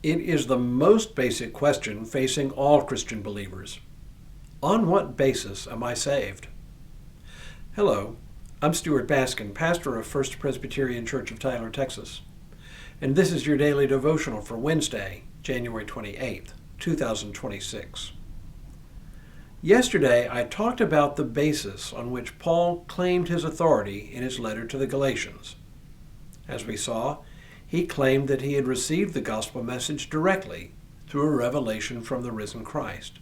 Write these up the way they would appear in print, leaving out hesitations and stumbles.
It is the most basic question facing all Christian believers. On what basis am I saved? Hello, I'm Stuart Baskin, pastor of First Presbyterian Church of Tyler, Texas. And this is your daily devotional for Wednesday, January 28th, 2026. Yesterday, I talked about the basis on which Paul claimed his authority in his letter to the Galatians. As we saw, he claimed that he had received the gospel message directly through a revelation from the risen Christ.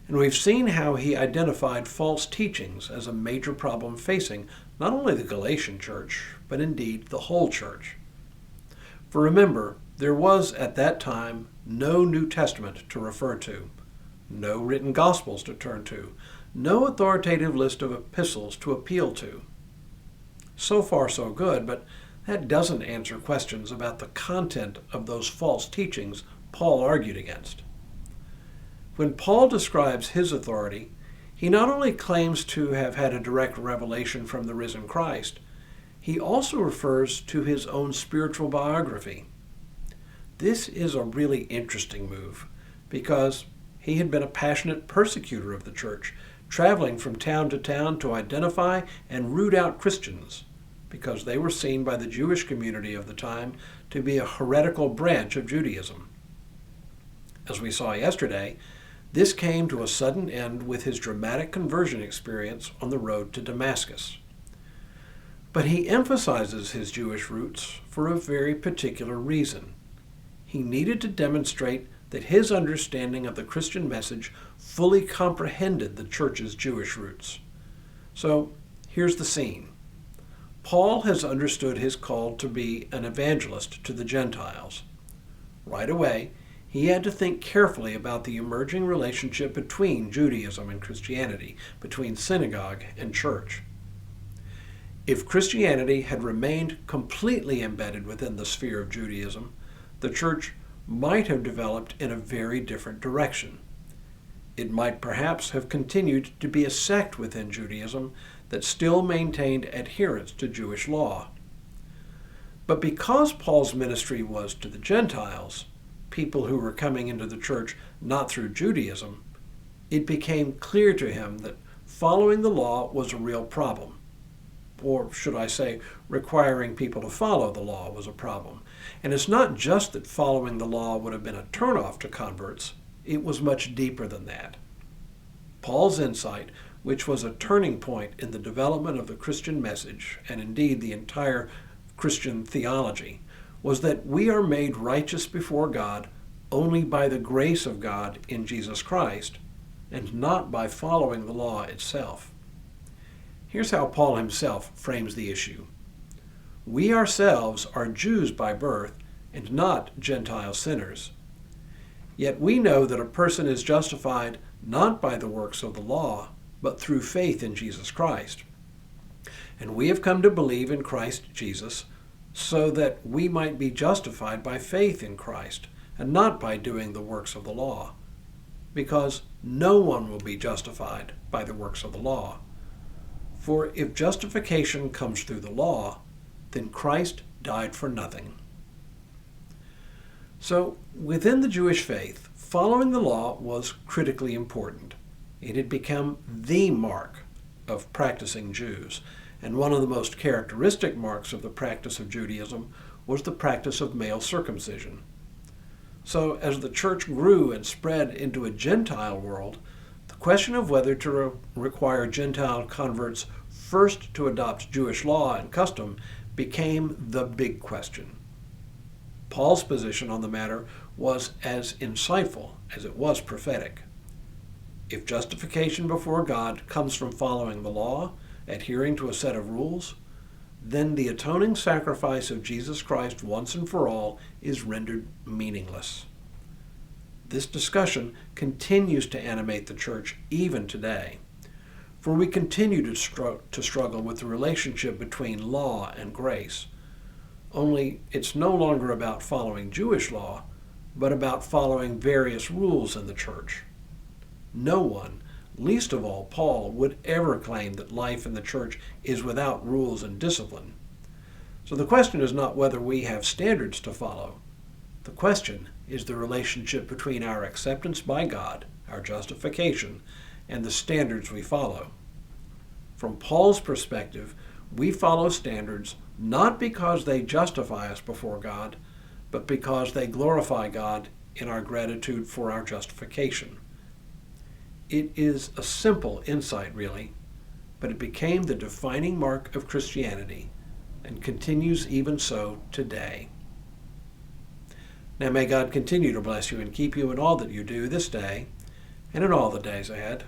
And we've seen how he identified false teachings as a major problem facing not only the Galatian church, but indeed the whole church. For remember, there was at that time no New Testament to refer to, no written Gospels to turn to, no authoritative list of epistles to appeal to. So far so good, but that doesn't answer questions about the content of those false teachings Paul argued against. When Paul describes his authority, he not only claims to have had a direct revelation from the risen Christ, he also refers to his own spiritual biography. This is a really interesting move because he had been a passionate persecutor of the church, traveling from town to town to identify and root out Christians because they were seen by the Jewish community of the time to be a heretical branch of Judaism. As we saw yesterday, this came to a sudden end with his dramatic conversion experience on the road to Damascus. But he emphasizes his Jewish roots for a very particular reason. He needed to demonstrate that his understanding of the Christian message fully comprehended the church's Jewish roots. So here's the scene. Paul has understood his call to be an evangelist to the Gentiles. Right away, he had to think carefully about the emerging relationship between Judaism and Christianity, between synagogue and church. If Christianity had remained completely embedded within the sphere of Judaism, the church might have developed in a very different direction. It might perhaps have continued to be a sect within Judaism that still maintained adherence to Jewish law. But because Paul's ministry was to the Gentiles, people who were coming into the church not through Judaism, it became clear to him that following the law was a real problem. Or should I say, requiring people to follow the law was a problem. And it's not just that following the law would have been a turnoff to converts, it was much deeper than that. Paul's insight, which was a turning point in the development of the Christian message, and indeed the entire Christian theology, was that we are made righteous before God only by the grace of God in Jesus Christ, and not by following the law itself. Here's how Paul himself frames the issue. We ourselves are Jews by birth and not Gentile sinners. Yet we know that a person is justified not by the works of the law, but through faith in Jesus Christ. And we have come to believe in Christ Jesus so that we might be justified by faith in Christ and not by doing the works of the law, because no one will be justified by the works of the law. For if justification comes through the law, then Christ died for nothing. So, within the Jewish faith, following the law was critically important. It had become the mark of practicing Jews, and one of the most characteristic marks of the practice of Judaism was the practice of male circumcision. So, as the church grew and spread into a Gentile world, the question of whether to require Gentile converts first to adopt Jewish law and custom became the big question. Paul's position on the matter was as insightful as it was prophetic. If justification before God comes from following the law, adhering to a set of rules, then the atoning sacrifice of Jesus Christ once and for all is rendered meaningless. This discussion continues to animate the church even today, for we continue to struggle with the relationship between law and grace. Only it's no longer about following Jewish law, but about following various rules in the church. No one, least of all Paul, would ever claim that life in the church is without rules and discipline. So the question is not whether we have standards to follow. The question is the relationship between our acceptance by God, our justification, and the standards we follow. From Paul's perspective, we follow standards not because they justify us before God, but because they glorify God in our gratitude for our justification. It is a simple insight, really, but it became the defining mark of Christianity and continues even so today. Now may God continue to bless you and keep you in all that you do this day and in all the days ahead.